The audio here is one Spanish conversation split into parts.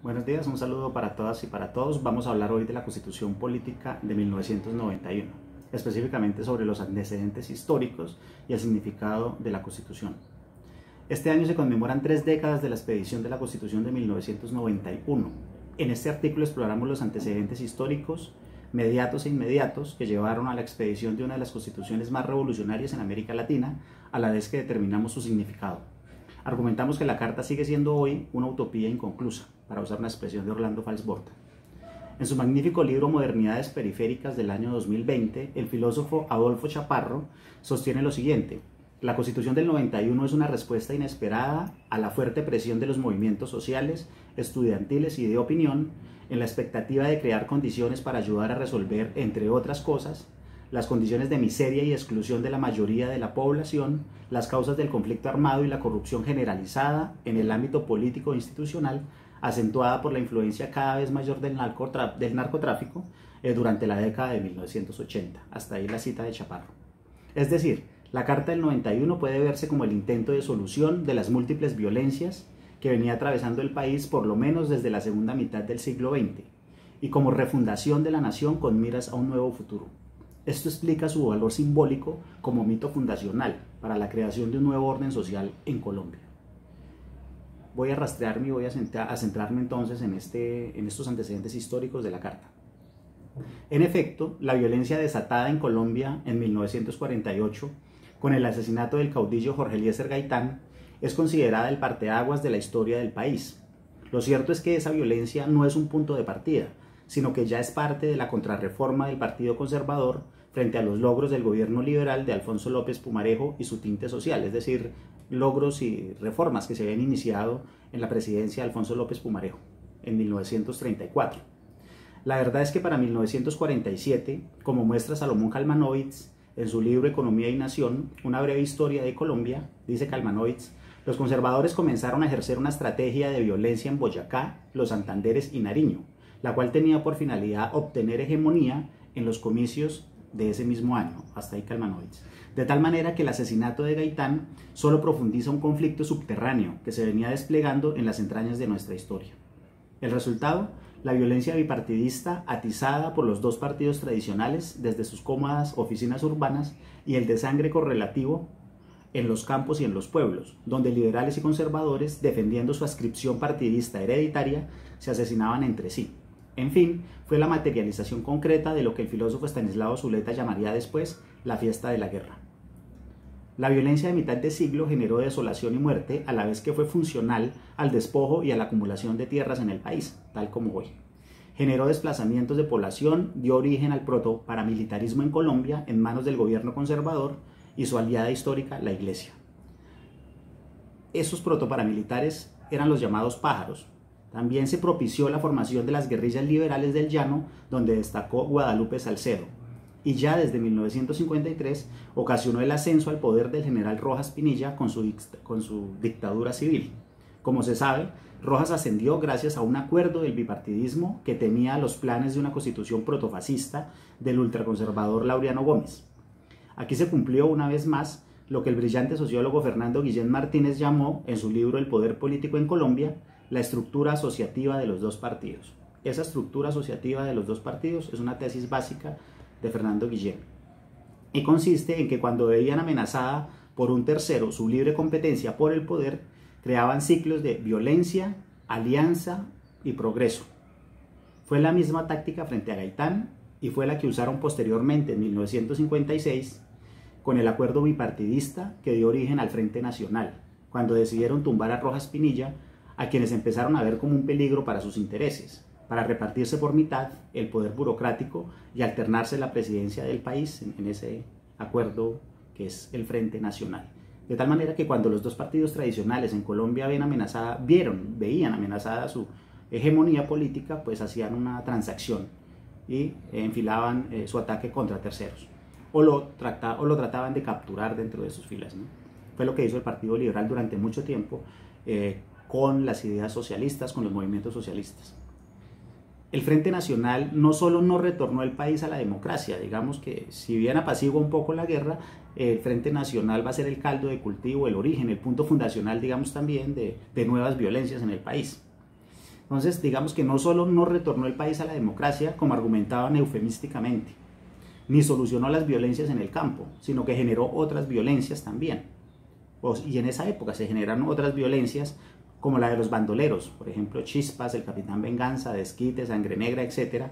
Buenos días, un saludo para todas y para todos. Vamos a hablar hoy de la Constitución Política de 1991, específicamente sobre los antecedentes históricos y el significado de la Constitución. Este año se conmemoran 3 décadas de la expedición de la Constitución de 1991. En este artículo exploramos los antecedentes históricos, mediatos e inmediatos, que llevaron a la expedición de una de las constituciones más revolucionarias en América Latina, a la vez que determinamos su significado. Argumentamos que la Carta sigue siendo hoy una utopía inconclusa, para usar una expresión de Orlando Falsborda. En su magnífico libro Modernidades Periféricas del año 2020, el filósofo Adolfo Chaparro sostiene lo siguiente: la Constitución del 91 es una respuesta inesperada a la fuerte presión de los movimientos sociales, estudiantiles y de opinión, en la expectativa de crear condiciones para ayudar a resolver, entre otras cosas, las condiciones de miseria y exclusión de la mayoría de la población, las causas del conflicto armado y la corrupción generalizada en el ámbito político e institucional, acentuada por la influencia cada vez mayor del narcotráfico durante la década de 1980. Hasta ahí la cita de Chaparro. Es decir, la Carta del 91 puede verse como el intento de solución de las múltiples violencias que venía atravesando el país por lo menos desde la segunda mitad del siglo XX, y como refundación de la nación con miras a un nuevo futuro. Esto explica su valor simbólico como mito fundacional para la creación de un nuevo orden social en Colombia. Voy a rastrearme y voy a centrarme entonces en estos antecedentes históricos de la Carta. En efecto, la violencia desatada en Colombia en 1948, con el asesinato del caudillo Jorge Eliezer Gaitán, es considerada el parteaguas de la historia del país. Lo cierto es que esa violencia no es un punto de partida, sino que ya es parte de la contrarreforma del Partido Conservador frente a los logros del gobierno liberal de Alfonso López Pumarejo y su tinte social, es decir, logros y reformas que se habían iniciado en la presidencia de Alfonso López Pumarejo en 1934. La verdad es que para 1947, como muestra Salomón Kalmanovitz en su libro Economía y Nación, una breve historia de Colombia, dice Kalmanovitz, los conservadores comenzaron a ejercer una estrategia de violencia en Boyacá, los Santanderes y Nariño, la cual tenía por finalidad obtener hegemonía en los comicios de ese mismo año, hasta ahí Kalmanovitz. De tal manera que el asesinato de Gaitán solo profundiza un conflicto subterráneo que se venía desplegando en las entrañas de nuestra historia. El resultado, la violencia bipartidista atizada por los dos partidos tradicionales desde sus cómodas oficinas urbanas y el desangre correlativo en los campos y en los pueblos, donde liberales y conservadores, defendiendo su adscripción partidista hereditaria, se asesinaban entre sí. En fin, fue la materialización concreta de lo que el filósofo Estanislao Zuleta llamaría después la fiesta de la guerra. La violencia de mitad de siglo generó desolación y muerte, a la vez que fue funcional al despojo y a la acumulación de tierras en el país, tal como hoy. Generó desplazamientos de población, dio origen al protoparamilitarismo en Colombia en manos del gobierno conservador y su aliada histórica, la Iglesia. Esos protoparamilitares eran los llamados pájaros. También se propició la formación de las guerrillas liberales del Llano, donde destacó Guadalupe Salcedo. Y ya desde 1953 ocasionó el ascenso al poder del general Rojas Pinilla con su dictadura civil. Como se sabe, Rojas ascendió gracias a un acuerdo del bipartidismo que tenía los planes de una constitución protofascista del ultraconservador Laureano Gómez. Aquí se cumplió una vez más lo que el brillante sociólogo Fernando Guillén Martínez llamó, en su libro El poder político en Colombia, la estructura asociativa de los dos partidos. Esa estructura asociativa de los dos partidos es una tesis básica de Fernando Guillén y consiste en que cuando veían amenazada por un tercero su libre competencia por el poder, creaban ciclos de violencia, alianza y progreso. Fue la misma táctica frente a Gaitán y fue la que usaron posteriormente en 1956 con el acuerdo bipartidista que dio origen al Frente Nacional, cuando decidieron tumbar a Rojas Pinilla, a quienes empezaron a ver como un peligro para sus intereses, para repartirse por mitad el poder burocrático y alternarse la presidencia del país en ese acuerdo que es el Frente Nacional. De tal manera que cuando los dos partidos tradicionales en Colombia veían amenazada su hegemonía política, pues hacían una transacción y enfilaban su ataque contra terceros, o lo trataban de capturar dentro de sus filas, ¿no? Fue lo que hizo el Partido Liberal durante mucho tiempo con las ideas socialistas, con los movimientos socialistas. El Frente Nacional no solo no retornó el país a la democracia, digamos que si bien apacigua un poco la guerra, el Frente Nacional va a ser el caldo de cultivo, el origen, el punto fundacional, digamos también, de nuevas violencias en el país. Entonces, digamos que no solo no retornó el país a la democracia, como argumentaban eufemísticamente, ni solucionó las violencias en el campo, sino que generó otras violencias también. Y en esa época se generaron otras violencias como la de los bandoleros, por ejemplo, Chispas, el Capitán Venganza, Desquite, Sangre Negra, etc.,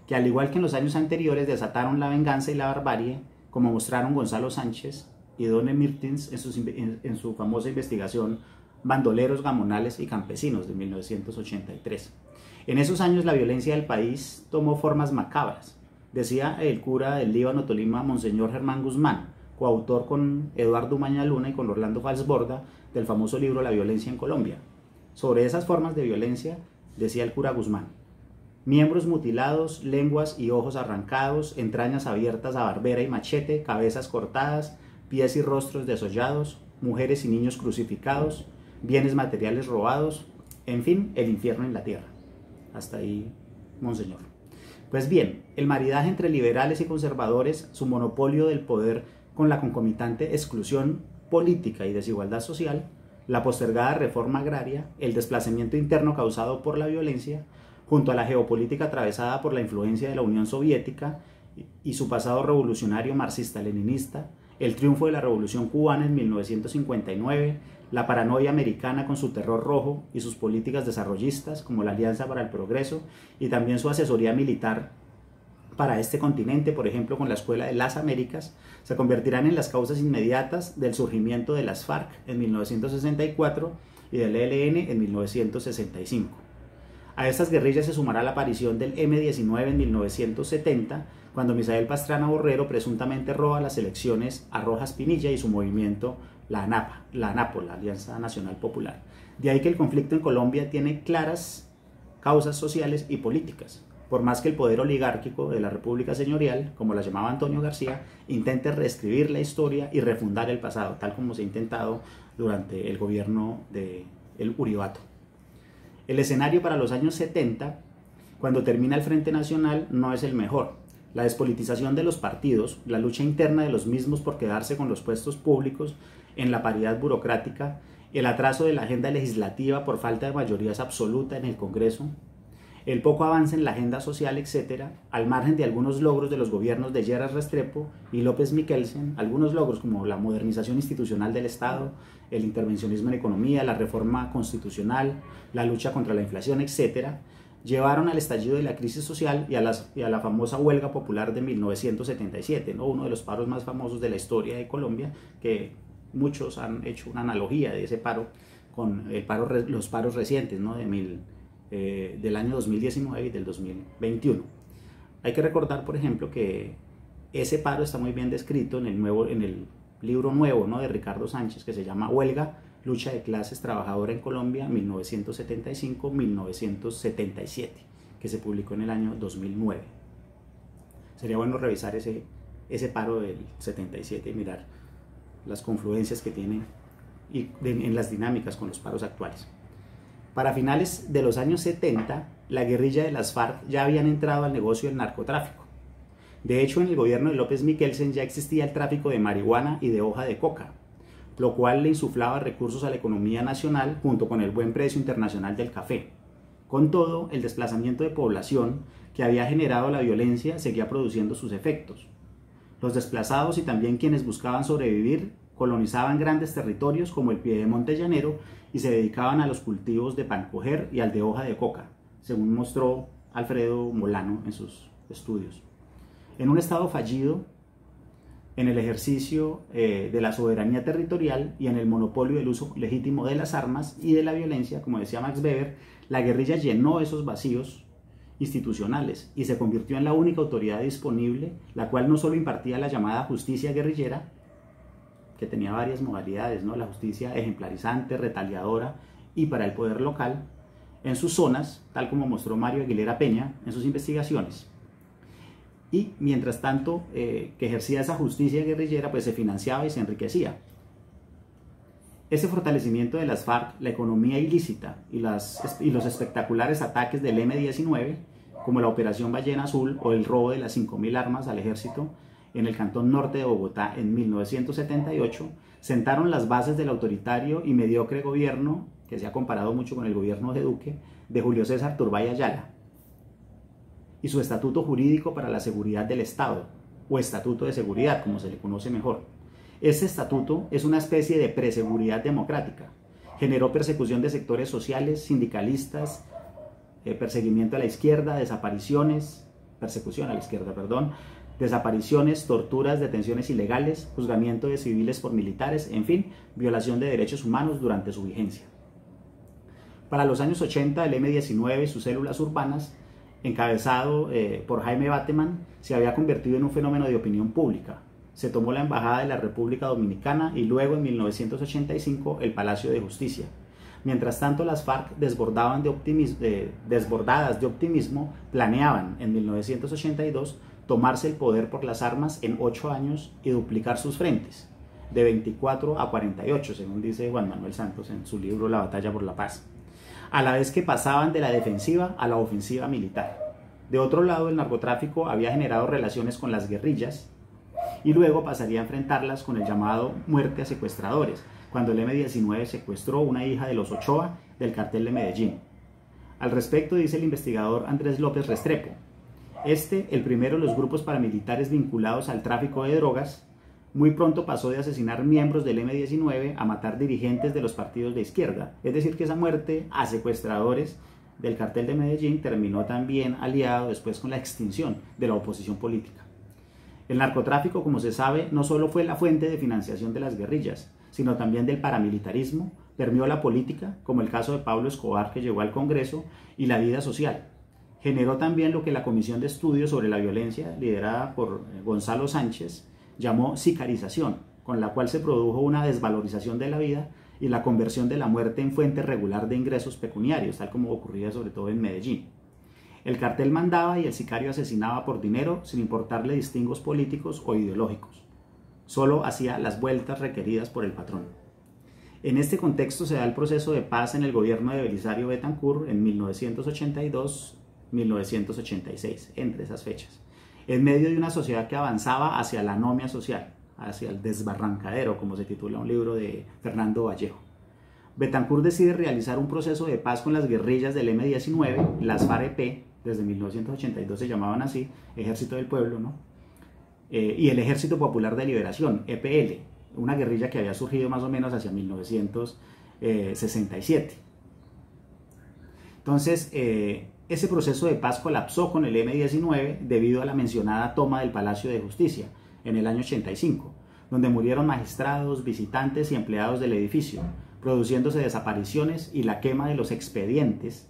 que al igual que en los años anteriores desataron la venganza y la barbarie, como mostraron Gonzalo Sánchez y Don Mertens en su famosa investigación Bandoleros, Gamonales y Campesinos de 1983. En esos años la violencia del país tomó formas macabras, decía el cura del Líbano Tolima, Monseñor Germán Guzmán, coautor con Eduardo Umaña Luna y con Orlando Falsborda del famoso libro La violencia en Colombia. Sobre esas formas de violencia decía el cura Guzmán: miembros mutilados, lenguas y ojos arrancados, entrañas abiertas a barbera y machete, cabezas cortadas, pies y rostros desollados, mujeres y niños crucificados, bienes materiales robados, en fin, el infierno en la tierra. Hasta ahí, monseñor. Pues bien, el maridaje entre liberales y conservadores, su monopolio del poder con la concomitante exclusión política y desigualdad social, la postergada reforma agraria, el desplazamiento interno causado por la violencia, junto a la geopolítica atravesada por la influencia de la Unión Soviética y su pasado revolucionario marxista-leninista, el triunfo de la Revolución Cubana en 1959, la paranoia americana con su terror rojo y sus políticas desarrollistas como la Alianza para el Progreso y también su asesoría militar para este continente, por ejemplo con la Escuela de las Américas, se convertirán en las causas inmediatas del surgimiento de las FARC en 1964 y del ELN en 1965. A estas guerrillas se sumará la aparición del M-19 en 1970, cuando Misael Pastrana Borrero presuntamente roba las elecciones a Rojas Pinilla y su movimiento la ANAPO, la Alianza Nacional Popular. De ahí que el conflicto en Colombia tiene claras causas sociales y políticas, por más que el poder oligárquico de la República Señorial, como la llamaba Antonio García, intente reescribir la historia y refundar el pasado, tal como se ha intentado durante el gobierno del Uribato. El escenario para los años 70, cuando termina el Frente Nacional, no es el mejor. La despolitización de los partidos, la lucha interna de los mismos por quedarse con los puestos públicos en la paridad burocrática, el atraso de la agenda legislativa por falta de mayorías absoluta en el Congreso, el poco avance en la agenda social, etc., al margen de algunos logros de los gobiernos de Lleras Restrepo y López Michelsen, algunos logros como la modernización institucional del Estado, el intervencionismo en economía, la reforma constitucional, la lucha contra la inflación, etc., llevaron al estallido de la crisis social y a la famosa huelga popular de 1977, ¿no? Uno de los paros más famosos de la historia de Colombia, que muchos han hecho una analogía de ese paro con los paros recientes, ¿no? Del año 2019 y del 2021. Hay que recordar, por ejemplo, que ese paro está muy bien descrito en el libro nuevo, ¿no? de Ricardo Sánchez, que se llama Huelga, lucha de clases trabajadora en Colombia 1975-1977, que se publicó en el año 2009. Sería bueno revisar ese paro del 77 y mirar las confluencias que tiene en las dinámicas con los paros actuales. Para finales de los años 70, la guerrilla de las FARC ya habían entrado al negocio del narcotráfico. De hecho, en el gobierno de López Michelsen ya existía el tráfico de marihuana y de hoja de coca, lo cual le insuflaba recursos a la economía nacional junto con el buen precio internacional del café. Con todo, el desplazamiento de población que había generado la violencia seguía produciendo sus efectos. Los desplazados y también quienes buscaban sobrevivir colonizaban grandes territorios como el Piedemonte llanero y se dedicaban a los cultivos de pancoger y al de hoja de coca, según mostró Alfredo Molano en sus estudios. En un estado fallido, en el ejercicio de la soberanía territorial y en el monopolio del uso legítimo de las armas y de la violencia, como decía Max Weber, la guerrilla llenó esos vacíos institucionales y se convirtió en la única autoridad disponible, la cual no solo impartía la llamada justicia guerrillera, que tenía varias modalidades, ¿no? La justicia ejemplarizante, retaliadora y para el poder local, en sus zonas, tal como mostró Mario Aguilera Peña en sus investigaciones. Y mientras tanto que ejercía esa justicia guerrillera, pues se financiaba y se enriquecía. Ese fortalecimiento de las FARC, la economía ilícita y los espectaculares ataques del M-19, como la Operación Ballena Azul o el robo de las 5.000 armas al ejército en el cantón norte de Bogotá en 1978, sentaron las bases del autoritario y mediocre gobierno que se ha comparado mucho con el gobierno de Duque, de Julio César Turbay Ayala, y su estatuto jurídico para la seguridad del Estado, o estatuto de seguridad, como se le conoce mejor. Este estatuto es una especie de preseguridad democrática. Generó persecución de sectores sociales, sindicalistas, perseguimiento a la izquierda, persecución a la izquierda, desapariciones, torturas, detenciones ilegales, juzgamiento de civiles por militares, en fin, violación de derechos humanos durante su vigencia. Para los años 80, el M-19 y sus células urbanas, encabezado por Jaime Bateman, se había convertido en un fenómeno de opinión pública. Se tomó la Embajada de la República Dominicana y luego en 1985 el Palacio de Justicia. Mientras tanto, las FARC, desbordadas de optimismo, planeaban en 1982 tomarse el poder por las armas en 8 años y duplicar sus frentes, de 24 a 48, según dice Juan Manuel Santos en su libro La Batalla por la Paz, a la vez que pasaban de la defensiva a la ofensiva militar. De otro lado, el narcotráfico había generado relaciones con las guerrillas y luego pasaría a enfrentarlas con el llamado muerte a secuestradores, cuando el M-19 secuestró una hija de los Ochoa del cartel de Medellín. Al respecto dice el investigador Andrés López Restrepo: el primero de los grupos paramilitares vinculados al tráfico de drogas, muy pronto pasó de asesinar miembros del M-19 a matar dirigentes de los partidos de izquierda. Es decir, que esa muerte a secuestradores del cartel de Medellín terminó también aliado después con la extinción de la oposición política. El narcotráfico, como se sabe, no solo fue la fuente de financiación de las guerrillas, sino también del paramilitarismo, permeó la política, como el caso de Pablo Escobar, que llegó al Congreso, y la vida social. Generó también lo que la Comisión de Estudios sobre la Violencia, liderada por Gonzalo Sánchez, llamó sicarización, con la cual se produjo una desvalorización de la vida y la conversión de la muerte en fuente regular de ingresos pecuniarios, tal como ocurría sobre todo en Medellín. El cartel mandaba y el sicario asesinaba por dinero sin importarle distingos políticos o ideológicos. Solo hacía las vueltas requeridas por el patrón. En este contexto se da el proceso de paz en el gobierno de Belisario Betancur en 1982-1986, entre esas fechas, en medio de una sociedad que avanzaba hacia la anomia social, hacia el desbarrancadero, como se titula un libro de Fernando Vallejo. Betancur decide realizar un proceso de paz con las guerrillas del M-19, las FARC-EP, desde 1982 se llamaban así, Ejército del Pueblo, ¿no? Y el Ejército Popular de Liberación, EPL, una guerrilla que había surgido más o menos hacia 1967. Entonces, ese proceso de paz colapsó con el M-19 debido a la mencionada toma del Palacio de Justicia en el año 85, donde murieron magistrados, visitantes y empleados del edificio, produciéndose desapariciones y la quema de los expedientes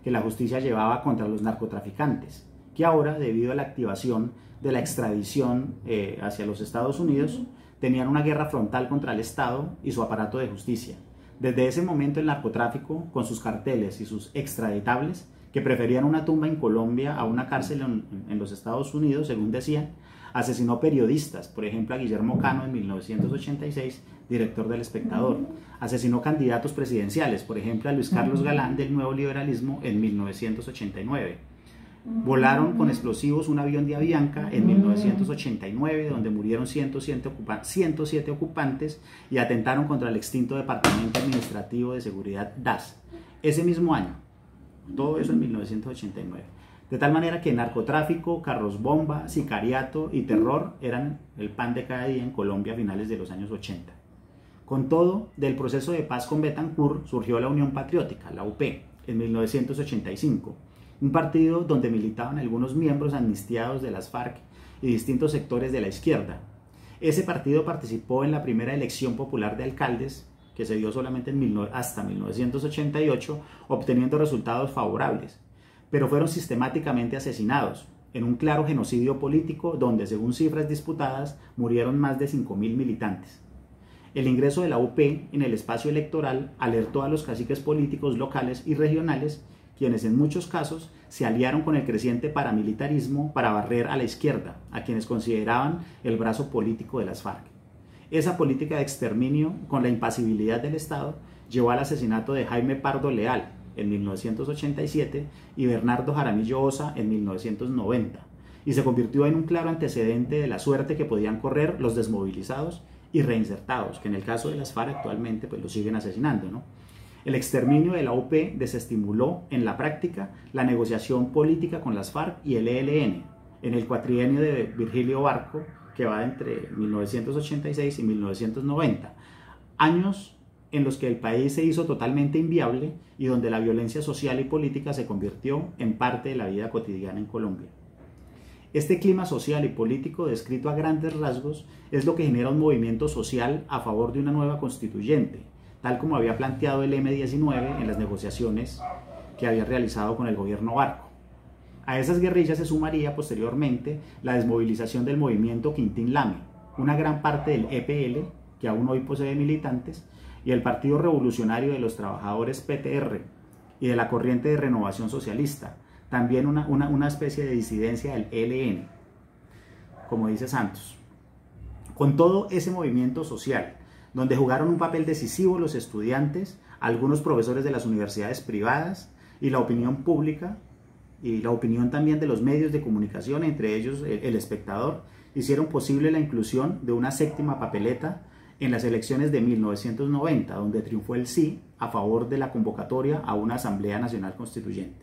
que la justicia llevaba contra los narcotraficantes, que ahora, debido a la activación de la extradición hacia los Estados Unidos, tenían una guerra frontal contra el Estado y su aparato de justicia. Desde ese momento el narcotráfico, con sus carteles y sus extraditables, que preferían una tumba en Colombia a una cárcel en los Estados Unidos, según decían, asesinó periodistas, por ejemplo a Guillermo Cano en 1986, director del Espectador. Asesinó candidatos presidenciales, por ejemplo a Luis Carlos Galán del Nuevo Liberalismo en 1989. Volaron con explosivos un avión de Avianca en 1989, donde murieron 107 ocupantes y atentaron contra el extinto Departamento Administrativo de Seguridad DAS. Ese mismo año, todo eso en 1989. De tal manera que narcotráfico, carros bomba, sicariato y terror eran el pan de cada día en Colombia a finales de los años 80. Con todo, del proceso de paz con Betancur surgió la Unión Patriótica, la UP, en 1985, un partido donde militaban algunos miembros amnistiados de las FARC y distintos sectores de la izquierda. Ese partido participó en la primera elección popular de alcaldes, que se dio solamente hasta 1988, obteniendo resultados favorables, pero fueron sistemáticamente asesinados, en un claro genocidio político donde, según cifras disputadas, murieron más de 5.000 militantes. El ingreso de la UP en el espacio electoral alertó a los caciques políticos locales y regionales, quienes en muchos casos se aliaron con el creciente paramilitarismo para barrer a la izquierda, a quienes consideraban el brazo político de las FARC. Esa política de exterminio, con la impasibilidad del Estado, llevó al asesinato de Jaime Pardo Leal en 1987 y Bernardo Jaramillo Osa en 1990, y se convirtió en un claro antecedente de la suerte que podían correr los desmovilizados y reinsertados, que en el caso de las FARC actualmente pues los siguen asesinando, ¿no? El exterminio de la UP desestimuló en la práctica la negociación política con las FARC y el ELN en el cuatrienio de Virgilio Barco, que va entre 1986 y 1990, años en los que el país se hizo totalmente inviable y donde la violencia social y política se convirtió en parte de la vida cotidiana en Colombia. Este clima social y político, descrito a grandes rasgos, es lo que genera un movimiento social a favor de una nueva constituyente, tal como había planteado el M-19 en las negociaciones que había realizado con el gobierno Barco. A esas guerrillas se sumaría posteriormente la desmovilización del movimiento Quintín Lame, una gran parte del EPL, que aún hoy posee militantes, y el Partido Revolucionario de los Trabajadores PTR y de la Corriente de Renovación Socialista, también una especie de disidencia del ELN, como dice Santos. Con todo ese movimiento social, donde jugaron un papel decisivo los estudiantes, algunos profesores de las universidades privadas y la opinión pública, y la opinión también de los medios de comunicación, entre ellos el Espectador, hicieron posible la inclusión de una séptima papeleta en las elecciones de 1990, donde triunfó el sí a favor de la convocatoria a una Asamblea Nacional Constituyente,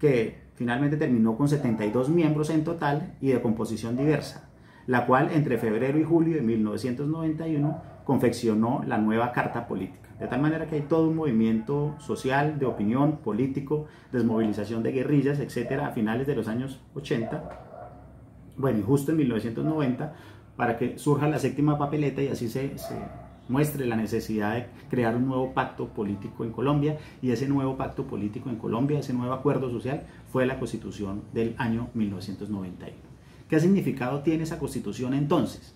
que finalmente terminó con 72 miembros en total y de composición diversa, la cual entre febrero y julio de 1991 confeccionó la nueva Carta Política. De tal manera que hay todo un movimiento social, de opinión, político, desmovilización de guerrillas, etcétera, a finales de los años 80, bueno, y justo en 1990, para que surja la séptima papeleta y así se muestre la necesidad de crear un nuevo pacto político en Colombia, y ese nuevo pacto político en Colombia, ese nuevo acuerdo social, fue la Constitución del año 1991. ¿Qué significado tiene esa Constitución entonces?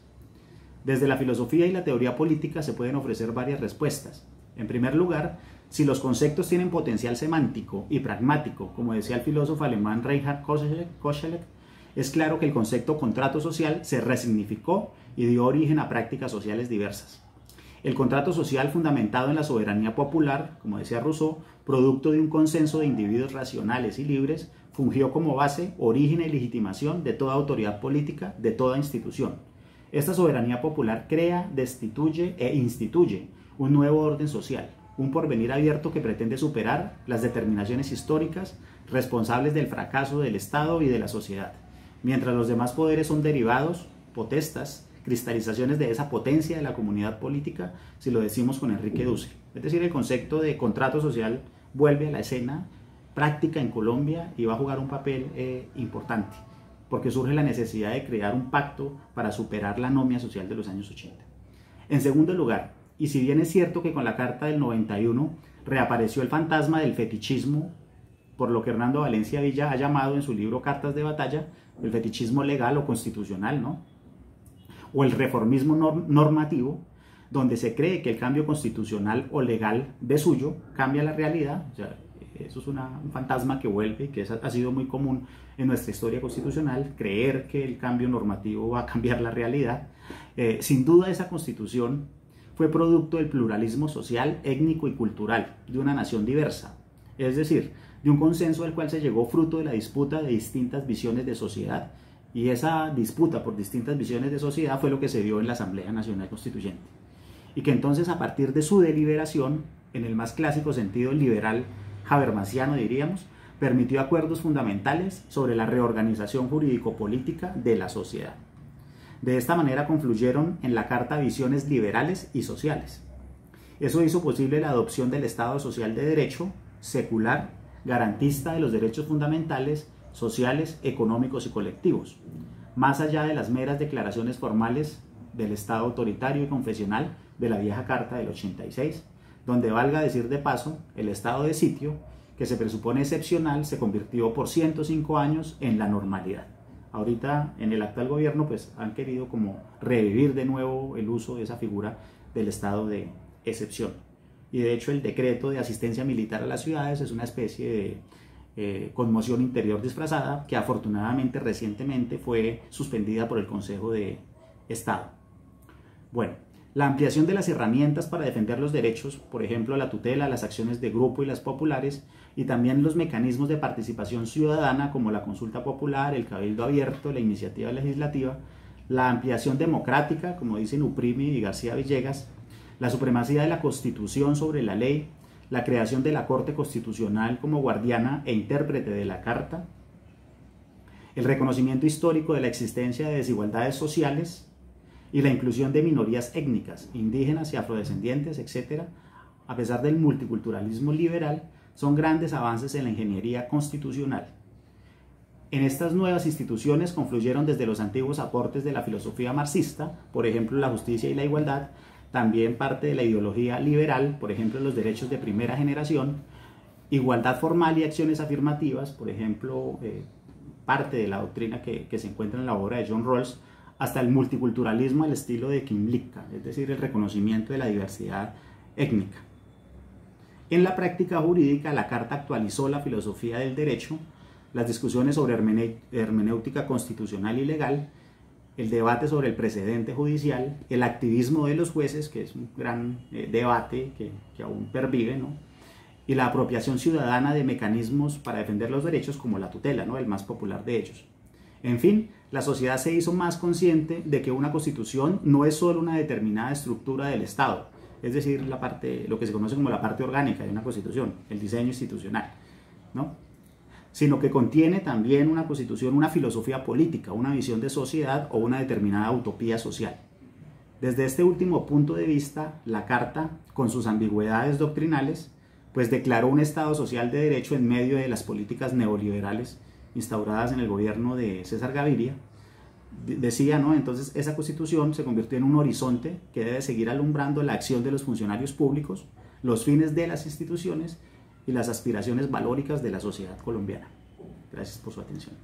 Desde la filosofía y la teoría política se pueden ofrecer varias respuestas. En primer lugar, si los conceptos tienen potencial semántico y pragmático, como decía el filósofo alemán Reinhard Koselleck, es claro que el concepto contrato social se resignificó y dio origen a prácticas sociales diversas. El contrato social fundamentado en la soberanía popular, como decía Rousseau, producto de un consenso de individuos racionales y libres, fungió como base, origen y legitimación de toda autoridad política, de toda institución. Esta soberanía popular crea, destituye e instituye un nuevo orden social, un porvenir abierto que pretende superar las determinaciones históricas responsables del fracaso del Estado y de la sociedad, mientras los demás poderes son derivados, potestas, cristalizaciones de esa potencia de la comunidad política, si lo decimos con Enrique Dussel. Es decir, el concepto de contrato social vuelve a la escena práctica en Colombia y va a jugar un papel importante, porque surge la necesidad de crear un pacto para superar la anomia social de los años 80. En segundo lugar, y si bien es cierto que con la Carta del 91 reapareció el fantasma del fetichismo, por lo que Hernando Valencia Villa ha llamado en su libro Cartas de Batalla, el fetichismo legal o constitucional, ¿no? O el reformismo normativo, donde se cree que el cambio constitucional o legal de suyo cambia la realidad. O sea, eso es un fantasma que vuelve y que ha sido muy común en nuestra historia constitucional, creer que el cambio normativo va a cambiar la realidad. Sin duda esa constitución fue producto del pluralismo social, étnico y cultural de una nación diversa, es decir, de un consenso al cual se llegó fruto de la disputa de distintas visiones de sociedad, y esa disputa por distintas visiones de sociedad fue lo que se dio en la Asamblea Nacional Constituyente, y que entonces a partir de su deliberación, en el más clásico sentido liberal habermasiano diríamos, permitió acuerdos fundamentales sobre la reorganización jurídico-política de la sociedad. De esta manera confluyeron en la Carta visiones liberales y sociales. Eso hizo posible la adopción del Estado social de derecho, secular, garantista de los derechos fundamentales, sociales, económicos y colectivos, más allá de las meras declaraciones formales del Estado autoritario y confesional de la vieja Carta del 86, donde, valga decir de paso, el estado de sitio, que se presupone excepcional, se convirtió por 105 años en la normalidad. Ahorita en el actual gobierno pues han querido como revivir de nuevo el uso de esa figura del estado de excepción. Y de hecho el decreto de asistencia militar a las ciudades es una especie de conmoción interior disfrazada que afortunadamente recientemente fue suspendida por el Consejo de Estado. Bueno, la ampliación de las herramientas para defender los derechos, por ejemplo la tutela, las acciones de grupo y las populares, y también los mecanismos de participación ciudadana como la consulta popular, el cabildo abierto, la iniciativa legislativa, la ampliación democrática, como dicen Uprimi y García Villegas, la supremacía de la Constitución sobre la ley, la creación de la Corte Constitucional como guardiana e intérprete de la Carta, el reconocimiento histórico de la existencia de desigualdades sociales y la inclusión de minorías étnicas, indígenas y afrodescendientes, etc., a pesar del multiculturalismo liberal, son grandes avances en la ingeniería constitucional. En estas nuevas instituciones confluyeron desde los antiguos aportes de la filosofía marxista, por ejemplo la justicia y la igualdad, también parte de la ideología liberal, por ejemplo los derechos de primera generación, igualdad formal y acciones afirmativas, por ejemplo parte de la doctrina que se encuentra en la obra de John Rawls, hasta el multiculturalismo al estilo de Kymlicka, es decir, el reconocimiento de la diversidad étnica. En la práctica jurídica, la Carta actualizó la filosofía del derecho, las discusiones sobre hermenéutica constitucional y legal, el debate sobre el precedente judicial, el activismo de los jueces, que es un gran debate que aún pervive, ¿no? Y la apropiación ciudadana de mecanismos para defender los derechos como la tutela, ¿no? El más popular de ellos. En fin, la sociedad se hizo más consciente de que una constitución no es solo una determinada estructura del Estado, es decir, lo que se conoce como la parte orgánica de una constitución, el diseño institucional, ¿no? Sino que contiene también una constitución, una filosofía política, una visión de sociedad o una determinada utopía social. Desde este último punto de vista, la Carta, con sus ambigüedades doctrinales, pues declaró un Estado social de derecho en medio de las políticas neoliberales instauradas en el gobierno de César Gaviria. Decía, ¿no? Entonces esa constitución se convirtió en un horizonte que debe seguir alumbrando la acción de los funcionarios públicos, los fines de las instituciones y las aspiraciones valóricas de la sociedad colombiana. Gracias por su atención.